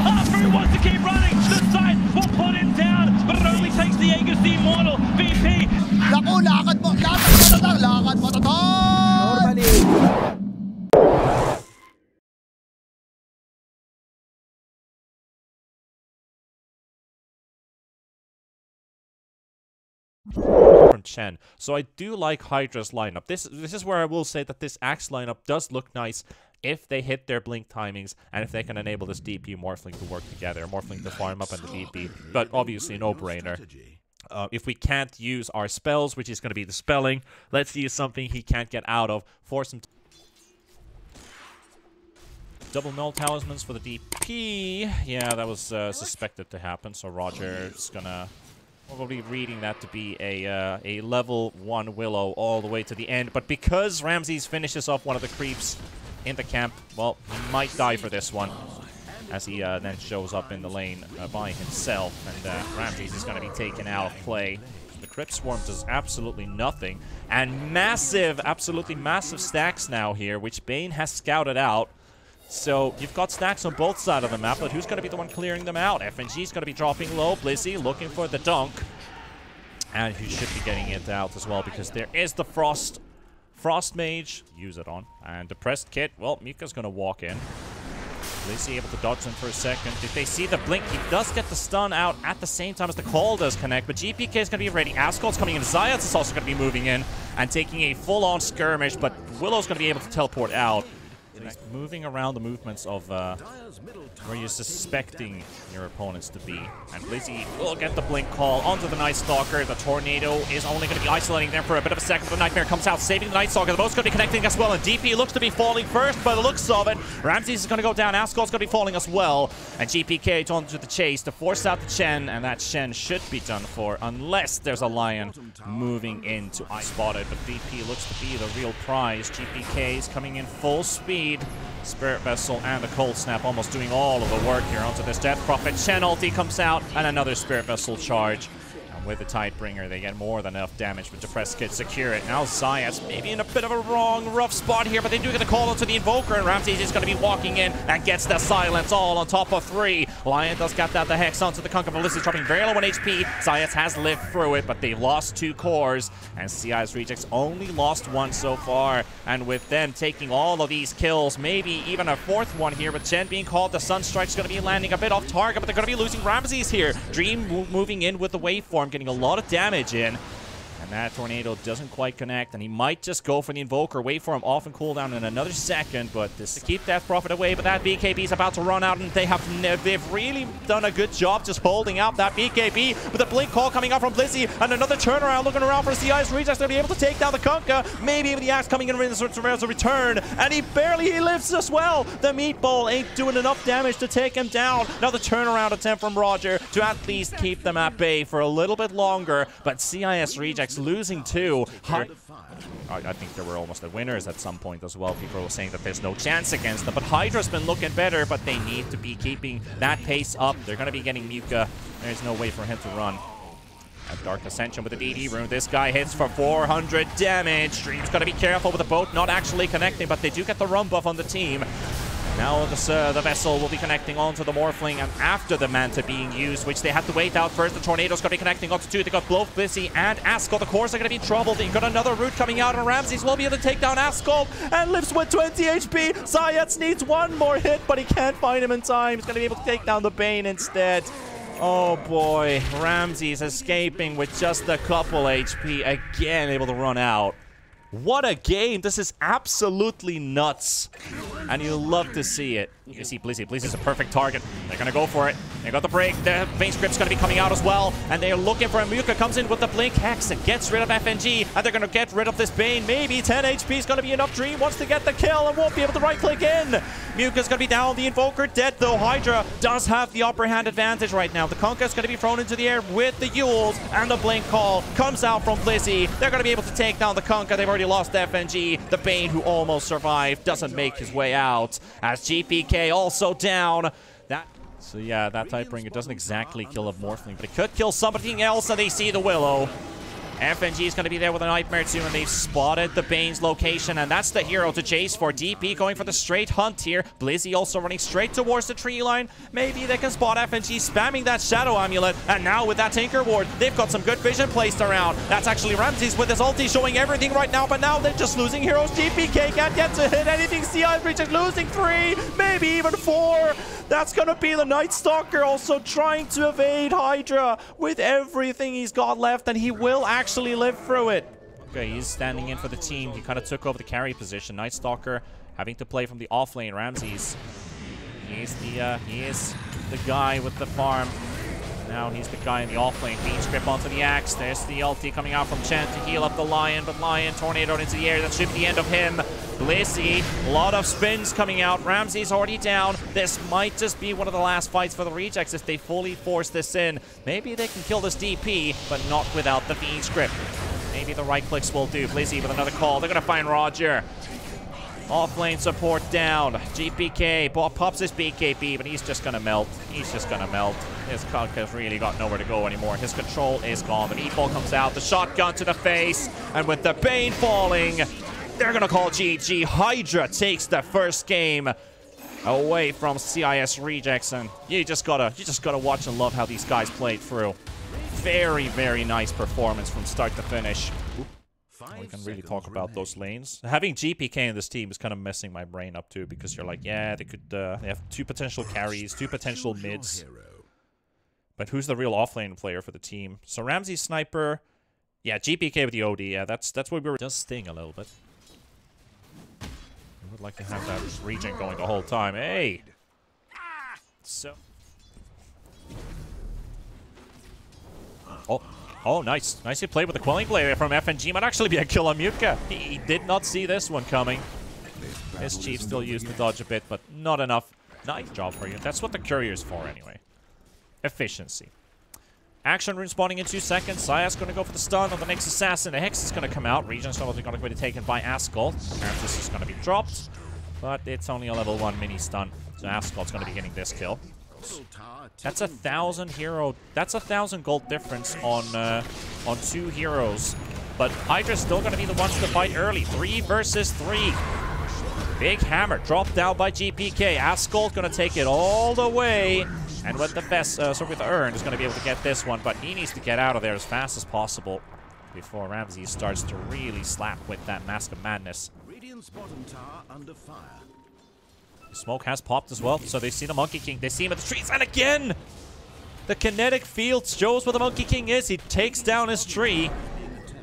Arthur wants to keep running. The side will put him down, but it only takes the Aegis, the Immortal. VP. Naku, lakad mo tatang. Normally. From Chen. So I do like Hydra's lineup. This is where I will say that this Axe lineup does look nice if they hit their blink timings and if they can enable this DP Morphling to work together. Morphling to farm up and the DP. But obviously no-brainer. If we can't use our spells, which is going to be the spelling, let's use something he can't get out of. Force him to double null talismans for the DP. Yeah, that was suspected to happen, so Roger's gonna probably reading that to be a level 1 Willow all the way to the end. But because Ramses finishes off one of the creeps in the camp, well, he might die for this one, as he then shows up in the lane by himself, and Ramses is going to be taken out of play. The Crypt Swarm does absolutely nothing, and massive, absolutely massive stacks now here, which Bane has scouted out. So you've got stacks on both sides of the map, but who's going to be the one clearing them out? FNG's going to be dropping low. Blizzy looking for the dunk. And he should be getting it out as well, because there is the Frost Mage. Use it on. And Depressed Kit. Well, Mika's going to walk in. Blizzy able to dodge him for a second. Did they see the blink? He does get the stun out at the same time as the call does connect, but GPK is going to be ready. Askol's coming in. Zayas is also going to be moving in and taking a full-on skirmish, but Willow's going to be able to teleport out. He's moving around the movements of where you're suspecting your opponents to be. And Blizzy will get the blink call onto the Night Stalker. The Tornado is only going to be isolating them for a bit of a second. The Nightmare comes out, saving the Night Stalker. The boat's going to be connecting as well. And DP looks to be falling first by the looks of it. Ramses is going to go down. Askol's going to be falling as well. And GPK onto the chase to force out the Chen. And that Chen should be done for unless there's a Lion moving in to spotted. But DP looks to be the real prize. GPK is coming in full speed. Spirit Vessel and the Cold Snap almost doing all of the work here onto this Death Prophet. Chen ulti comes out and another Spirit Vessel charge. And with the Tidebringer, they get more than enough damage, but Depressed Kid secure it. Now Zayas maybe in a bit of a rough spot here, but they do get a call onto the Invoker, and Ramses is going to be walking in and gets the silence all on top of 3. Lion does get that the Hex onto the Conquer. Melissa's dropping very low on HP. Zayas has lived through it, but they lost 2 cores, and CIS Rejects only lost 1 so far. And with them taking all of these kills, maybe even a 4th one here, with Chen being called, the Sunstrike's going to be landing a bit off target, but they're going to be losing Ramses here. Dream moving in with the waveform, getting a lot of damage in. And that Tornado doesn't quite connect, and he might just go for the Invoker. Wait for him off and cooldown in another second, but this to keep Death Prophet away. But that BKB is about to run out, and they've really done a good job just holding out that BKB. With a blink call coming out from Blizzy, and another turnaround looking around for CIS Rejects to be able to take down the Kunkka. Maybe even the Axe coming in as a return, and he lives as well. The Meatball ain't doing enough damage to take him down. Now the turnaround attempt from Roger to at least keep them at bay for a little bit longer, but CIS Rejects losing 2. I think there were almost the winners at some point as well. People were saying that there's no chance against them, but HYDRA's been looking better, but they need to be keeping that pace up. They're going to be getting Muka. There's no way for him to run. At Dark Ascension with the DD rune. This guy hits for 400 damage. Dream's got to be careful with the boat not actually connecting, but they do get the run buff on the team. Now the Vessel will be connecting onto the Morphling, and after the Manta being used, which they have to wait out first, the Tornado's going to be connecting onto 2. They got both Blizzy and Askol. The cores are going to be in trouble. They got another root coming out, and Ramses will be able to take down Askol and lives with 20 HP. Zayas needs 1 more hit, but he can't find him in time. He's going to be able to take down the Bane instead. Oh boy, Ramses escaping with just a couple HP, again able to run out. What a game! This is absolutely nuts, and you love to see it. You can see Blizzy. Blizzy's a perfect target. They're gonna go for it. They got the break. The Bane Script's gonna be coming out as well, and they are looking for him. Muka comes in with the Blink Hex and gets rid of FNG, and they're gonna get rid of this Bane. Maybe 10 HP is gonna be enough. Dream wants to get the kill and won't be able to right-click in. Muka's gonna be down. The Invoker dead, though. HYDRA does have the upper hand advantage right now. The Conquer's gonna be thrown into the air with the Yules, and the Blink Call comes out from Blizzy. They're gonna be able to take down the Conquer. They've already lost FNG. The Bane, who almost survived, doesn't make his way out, as GPK also down. So yeah, that Tidebringer doesn't exactly kill a Morphling, but it could kill something else, and they see the Willow. FNG is going to be there with a Nightmare too, and they've spotted the Bane's location, and that's the hero to chase for. DP going for the straight hunt here. Blizzy also running straight towards the tree line. Maybe they can spot FNG spamming that Shadow Amulet, and now with that Tinker Ward, they've got some good vision placed around. That's actually Ramses with his ulti showing everything right now, but now they're just losing heroes. GPK can't get to hit anything. CIS Reject losing 3, maybe even 4. That's going to be the Night Stalker also trying to evade HYDRA with everything he's got left, and he will actually live through it. Okay, he's standing in for the team. He kind of took over the carry position. Night Stalker having to play from the off lane. Ramses, he is the guy with the farm. Now he's the guy in the off lane. Bean script onto the axe. There's the ulti coming out from Chen to heal up the Lion, but Lion tornadoed into the air. That should be the end of him. Blizzy, a lot of spins coming out. Ramsey's already down. This might just be one of the last fights for the Rejects if they fully force this in. Maybe they can kill this DP, but not without the Bean script. Maybe the right clicks will do. Blizzy with another call. They're going to find Roger. Off-lane support down. GPK pops his BKB, but he's just going to melt. He's just going to melt. His Kunkka's really got nowhere to go anymore. His control is gone. The meatball comes out. The shotgun to the face. And with the Bane falling, they're going to call GG. HYDRA takes the first game away from CIS Rejects. And you just gotta watch and love how these guys played through. Very, very nice performance from start to finish. We can really talk about those lanes. Having GPK in this team is kind of messing my brain up too, because you're like, yeah, they could they have 2 potential carries, 2 potential mids. But who's the real offlane player for the team? So Ramsey Sniper, yeah, GPK with the OD, yeah, that's what we were just sting a little bit. I would like to have that regen going the whole time. Hey! So Oh, nice. Nicely played with the Quelling Blade from FNG. Might actually be a kill on Mutka. He did not see this one coming. His Chief still used to dodge a bit, but not enough. Nice job for you. That's what the Courier's for anyway. Efficiency. Action rune spawning in 2 seconds. CIS going to go for the stun on the next assassin. The Hex is going to come out. Regen's probably going to be taken by Ascol. This is going to be dropped, but it's only a level 1 mini stun. So Ascol's going to be getting this kill. That's 1,000 hero. That's 1,000 gold difference on 2 heroes. But HYDRA's still going to be the ones to fight early. 3 versus 3. Big hammer dropped down by GPK. Ascol going to take it all the way. And with the best, with the Urn, is going to be able to get this one. But he needs to get out of there as fast as possible before Ramsey starts to really slap with that Mask of Madness. Radiant's bottom tower under fire. Smoke has popped as well, so they see the Monkey King. They see him at the trees, and again! The kinetic field shows where the Monkey King is. He takes down his tree.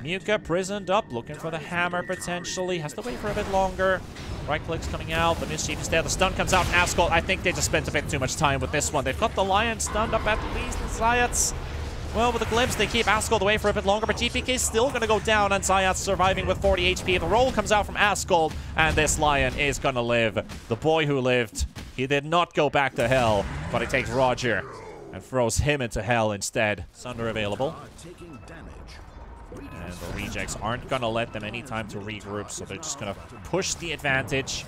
Mutka prisoned up, looking for the hammer potentially. Has to wait for a bit longer. Right click's coming out. The Mischief is there. The stun comes out. Ascol, I think they just spent a bit too much time with this one. They've got the Lion stunned up at least. And Zayats, well, with the glimpse, they keep Ascol away for a bit longer, but GPK is still going to go down, and Zayats surviving with 40 HP. The roll comes out from Ascol, and this Lion is going to live. The boy who lived, he did not go back to hell, but it takes Roger and throws him into hell instead. Sunder available. And the Rejects aren't going to let them any time to regroup, so they're just going to push the advantage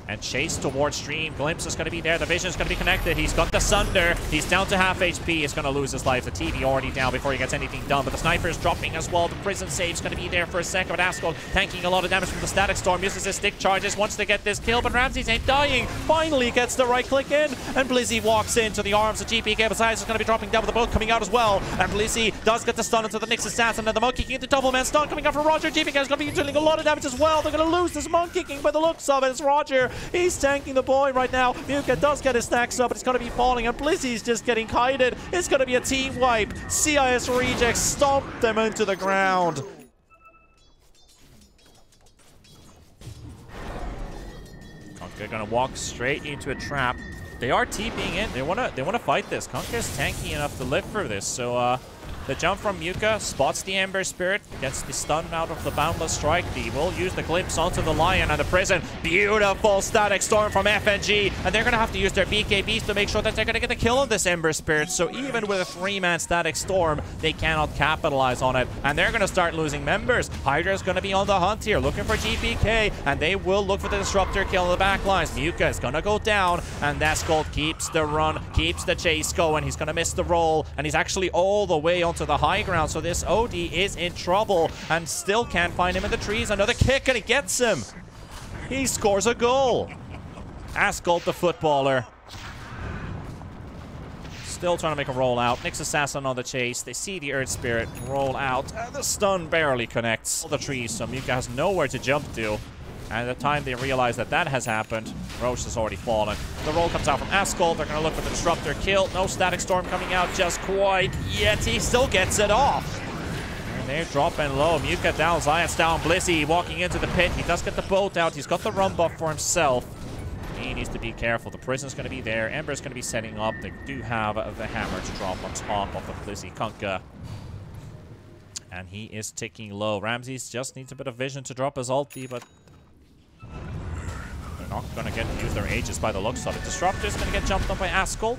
and chase towards stream. Glimpse is going to be there. The vision is going to be connected. He's got the Sunder. He's down to half HP. He's going to lose his life. The TV already down before he gets anything done. But the Sniper is dropping as well. The Prison Save's going to be there for a second. But Ascol tanking a lot of damage from the Static Storm. Uses his stick charges. Wants to get this kill. But Ramses ain't dying. Finally gets the right click in. And Blizzy walks into the arms of GPK. Besides, is going to be dropping down with the boat coming out as well. And Blizzy does get the stun into the next assassin. And the Monkey King, the double man stun coming out from Roger. GPK is going to be dealing a lot of damage as well. They're going to lose this Monkey King by the looks of it. It's Roger. He's tanking the boy right now. Mutka does get his stacks up, but it's going to be falling, and Blizzy's just getting kited. It's going to be a team wipe. CIS Rejects stomp them into the ground. Kunkka going to walk straight into a trap. They are TPing in. They want to fight this. Kunkka is tanky enough to live through this. So the jump from Mutka spots the Ember Spirit, gets the stun out of the Boundless Strike. He will use the Glimpse onto the Lion and the Prison. Beautiful Static Storm from FNG, and they're going to have to use their BKBs to make sure that they're going to get the kill on this Ember Spirit. So even with a 3-man Static Storm, they cannot capitalize on it, and they're going to start losing members. HYDRA's going to be on the hunt here, looking for GPK, and they will look for the Disruptor kill on the backlines. Mutka is going to go down, and Ascol keeps the run, keeps the chase going. He's going to miss the roll, and he's actually all the way onto to the high ground, so this OD is in trouble and still can't find him in the trees. Another kick, and he gets him. He scores a goal. Ascult, the footballer. Still trying to make a roll out. Nyx Assassin on the chase. They see the Earth Spirit roll out. And the stun barely connects all the trees, so Mika has nowhere to jump to. And at the time they realize that that has happened, Roche has already fallen. The roll comes out from Ascult. They're going to look for the Disruptor kill. No Static Storm coming out just quite yet. He still gets it off. And they're dropping low. Muka down, Zayas down, Blissey walking into the pit. He does get the boat out. He's got the run buff for himself. He needs to be careful. The prison's going to be there. Ember's going to be setting up. They do have the hammer to drop on top of the Blissey Kunkka. And he is ticking low. Ramses just needs a bit of vision to drop his ulti, but they're not going to get to use their Aegis by the looks of it. Disruptor's going to get jumped on by Ascult.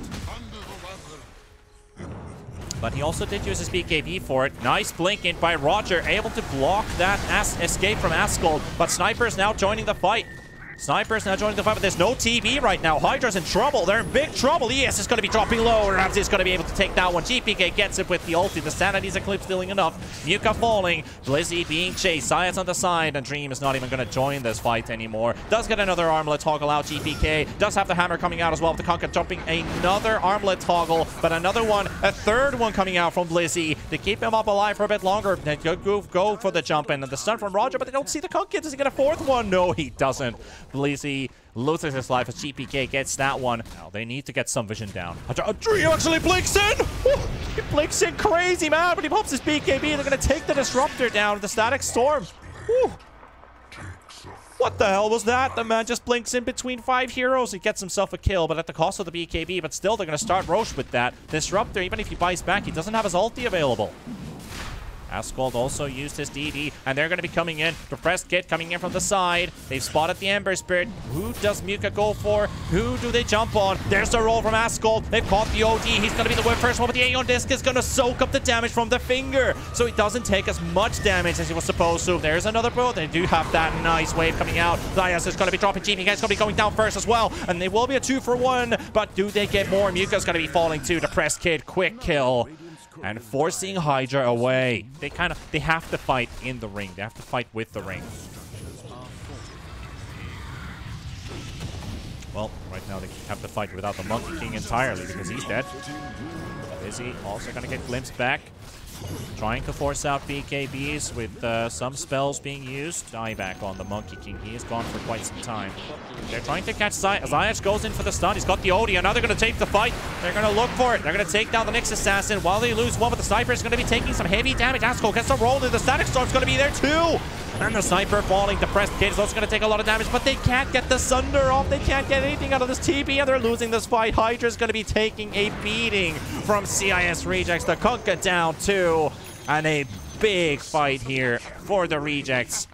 But he also did use his BKB for it. Nice blink in by Roger, able to block that escape from Ascult. But Sniper's now joining the fight. Sniper's now joining the fight, but there's no TV right now. HYDRA's in trouble. They're in big trouble. ES is going to be dropping low. Ramsey is going to be able to take that one. GPK gets it with the ulti. The Sanity's eclipse dealing enough. Muka falling. Blizzy being chased. Science on the side. And Dream is not even going to join this fight anymore. Does get another armlet toggle out. GPK does have the hammer coming out as well. The Kunkka jumping another armlet toggle. But another one, a third one coming out from Blizzy to keep him up alive for a bit longer. They go for the jump in. And the stun from Roger, but they don't see the Kunkka. Does he get a fourth one? No, he doesn't. Blizzy loses his life as GPK gets that one. Now they need to get some vision down. Dream actually blinks in! Woo! He blinks in crazy, man, but he pops his BKB. They're going to take the Disruptor down, the Static Storm. Woo! What the hell was that? The man just blinks in between 5 heroes. He gets himself a kill, but at the cost of the BKB. But still, they're going to start Roche with that. Disruptor, even if he buys back, he doesn't have his ulti available. Ascult also used his DD, and they're going to be coming in. Depressed Kid coming in from the side. They've spotted the Ember Spirit. Who does Muka go for? Who do they jump on? There's the roll from Ascult. They've caught the OD. He's going to be the first one, but the Aeon Disc is going to soak up the damage from the finger. So he doesn't take as much damage as he was supposed to. There's another bow. They do have that nice wave coming out. Zayas is going to be dropping GP. He's going to be going down first as well. And they will be a 2-for-1. But do they get more? Muka's going to be falling too. Depressed Kid, quick kill. And forcing HYDRA away. They have to fight in the ring. They have to fight with the ring. Well, right now they have to fight without the Monkey King entirely because he's dead. Busy also gonna get glimpsed back. Trying to force out BKBs with some spells being used. Dieback on the Monkey King. He is gone for quite some time. They're trying to catch Zayas goes in for the stun. He's got the OD, and now they're going to take the fight. They're going to look for it. They're going to take down the Nyx Assassin while they lose one, but the Sniper is going to be taking some heavy damage. Ascult gets the roll, and the Static Storm's going to be there too. And the Sniper falling. Depressed Kid is also going to take a lot of damage, but they can't get the Sunder off. They can't get anything out of this TP, and they're losing this fight. HYDRA's going to be taking a beating from CIS Rejects. The Kunkka down too. And a big fight here for the Rejects.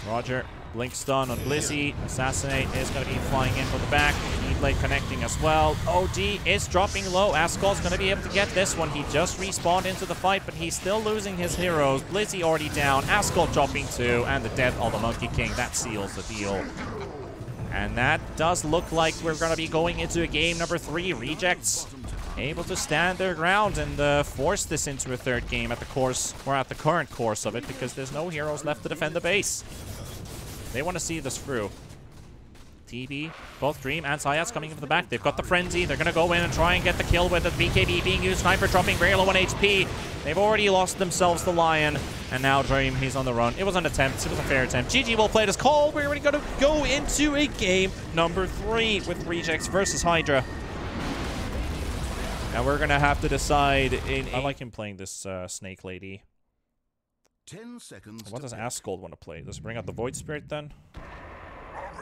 Roger, blink stun on Blissey. Assassinate is going to be flying in from the back. Blade connecting as well. OD is dropping low. Ascult's going to be able to get this one. He just respawned into the fight, but he's still losing his heroes. Blissey already down. Ascult dropping too. And the death of the Monkey King. That seals the deal. And that does look like we're going to be going into a game number 3. Rejects able to stand their ground and force this into a third game at the course, or at the current course of it, because there's no heroes left to defend the base. They want to see this through. TB, both Dream and Sayas coming from the back. They've got the Frenzy. They're going to go in and try and get the kill with the BKB being used. Sniper dropping very low on HP. They've already lost themselves the Lion. And now Dream, he's on the run. It was an attempt. It was a fair attempt. GG will play this call. We're already going to go into a game number 3 with Rejects versus HYDRA. And we're going to have to decide. I like him playing this Snake Lady. 10 seconds. What does Ascult want to play? Does he bring out the Void Spirit then?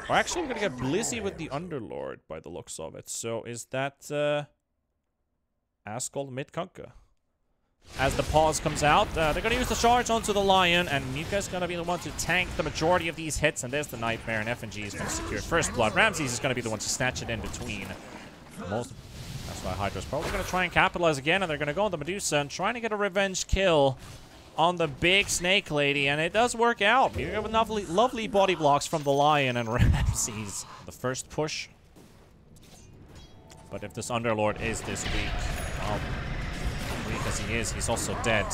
Or actually, we're going to get Blissey with the Underlord by the looks of it. So is that Ascult mid Kunkka? As the pause comes out, they're going to use the charge onto the Lion, and Muka's going to be the one to tank the majority of these hits, and there's the Nightmare, and FNG is going to secure first blood. Ramses is going to be the one to snatch it in between. That's why HYDRA's probably going to try and capitalize again, and they're going to go on the Medusa and trying to get a revenge kill on the big Snake Lady, and it does work out. You have lovely body blocks from the Lion and Ramses. The first push But if this Underlord is this weak, well, weak as he is, he's also dead.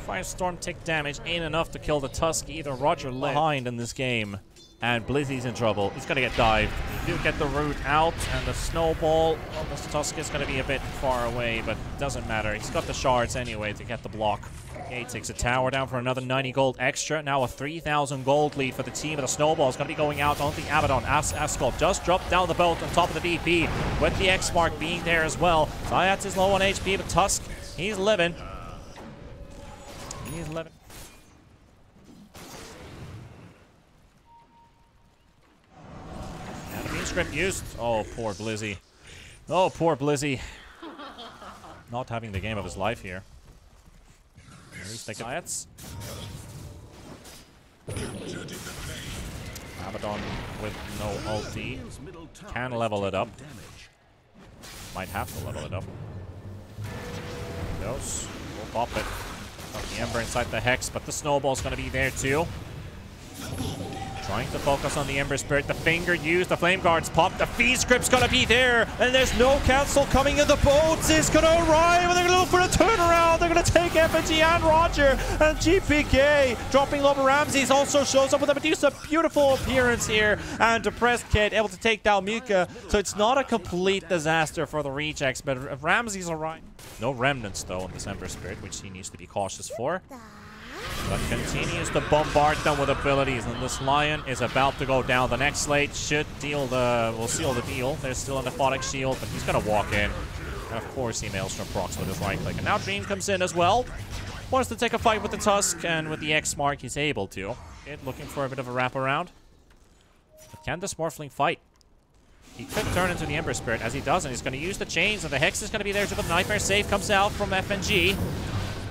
Firestorm tick damage ain't enough to kill the Tusk either. Roger behind in this game. And Blizzy's in trouble. He's going to get dived. You do get the root out, and the snowball. Well, this Tusk is going to be a bit far away, but it doesn't matter. He's got the shards anyway to get the block. Okay, takes a tower down for another 90 gold extra. Now a 3,000 gold lead for the team. And the snowball is going to be going out on the Abaddon. Ascot just dropped down the boat on top of the DP, with the X mark being there as well. Zayats is low on HP, but Tusk, he's living. He's living. And a beam script used. Oh, poor Blizzy. Oh, poor Blizzy. Not having the game of his life here. At least they can. Abaddon with no ulti. Can level it up. Might have to level it up. Goes. We'll pop it. Got the Ember inside the Hex, but the Snowball's going to be there too. Trying to focus on the Ember Spirit. The finger used. The Flame Guard's popped. The Feed Script's going to be there. And there's no cancel coming in. The boats is going to arrive. And they're going to look for a turnaround. They're going to take FNG and Roger. And GPK dropping low. Ramses also shows up with a Medusa. Beautiful appearance here. And Depressed Kid able to take down Mika. So it's not a complete disaster for the rejects. But Ramses alright. No remnants though on this Ember Spirit, which he needs to be cautious for. But continues to bombard them with abilities, and this Lion is about to go down. The next slate should deal the... will seal the deal. There's still a Nephotic Shield, but he's going to walk in. And of course he Maelstrom procs with his right click. And now Dream comes in as well. Wants to take a fight with the Tusk, and with the X mark he's able to. Looking for a bit of a wraparound. But can this Morphling fight? He could turn into the Ember Spirit, as he doesn't. He's going to use the chains, and the Hex is going to be there to the Nightmare save comes out from FNG.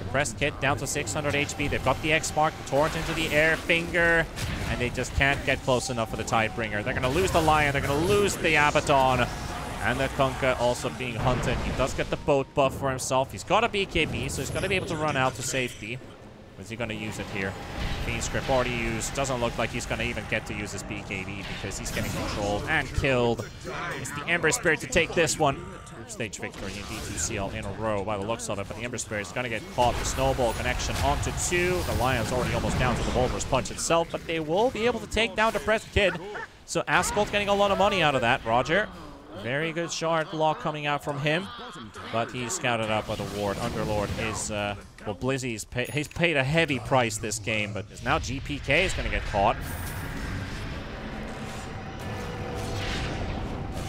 Pressed Kit down to 600 HP. They've got the X mark, the Torrent into the air, finger, and they just can't get close enough for the Tidebringer. They're going to lose the Lion, they're going to lose the Abaddon, and the Kunkka also being hunted. He does get the boat buff for himself. He's got a BKB, so he's going to be able to run out to safety. Is he going to use it here? Fiend Script already used. Doesn't look like he's going to even get to use his BKB because he's getting controlled and killed. It's the Ember Spirit to take this one. Group stage victory in D2CL in a row by the looks of it, but the Ember Spirit is going to get caught. The Snowball connection onto 2. The Lion's already almost down to the Boulder's Punch itself, but they will be able to take down Depressed Kid. So Ascot getting a lot of money out of that. Roger. Very good shard block coming out from him, but he's scouted up by the ward. Underlord is, well, Blizzy's he's paid a heavy price this game, but now GPK is going to get caught.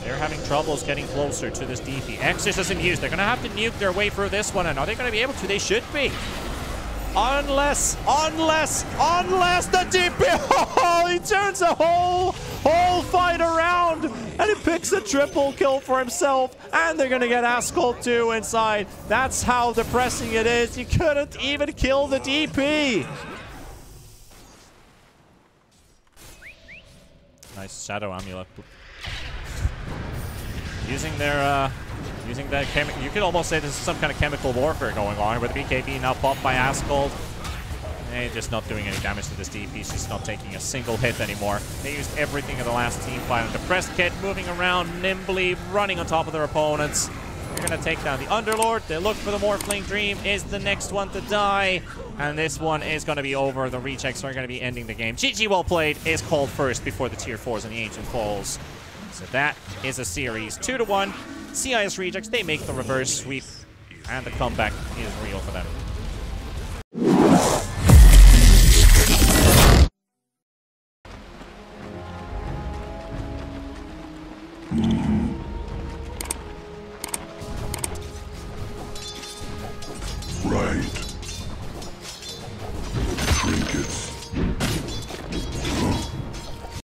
They're having troubles getting closer to this DP. Exorcism used. They're going to have to nuke their way through this one, and are they going to be able to? They should be. Unless the DP, oh, he turns the whole fight around, and he picks a triple kill for himself, and they're gonna get Ascot 2 inside. That's how depressing it is. You couldn't even kill the DP. Nice Shadow Amulet. Using their, using that chemical, you could almost say this is some kind of chemical warfare going on with BKB now popped by Ascot. And just not doing any damage to this DP. She's not taking a single hit anymore. They used everything in the last team fight. And Depressed Kid moving around nimbly, running on top of their opponents. They're going to take down the Underlord. They look for the Morphling. Dream is the next one to die. And this one is going to be over. The rejects are going to be ending the game. GG well played is called first before the tier 4s and the Ancient Falls. So that is a series 2-1. CIS rejects, they make the reverse sweep, and the comeback is real for them. Right. Trinkets.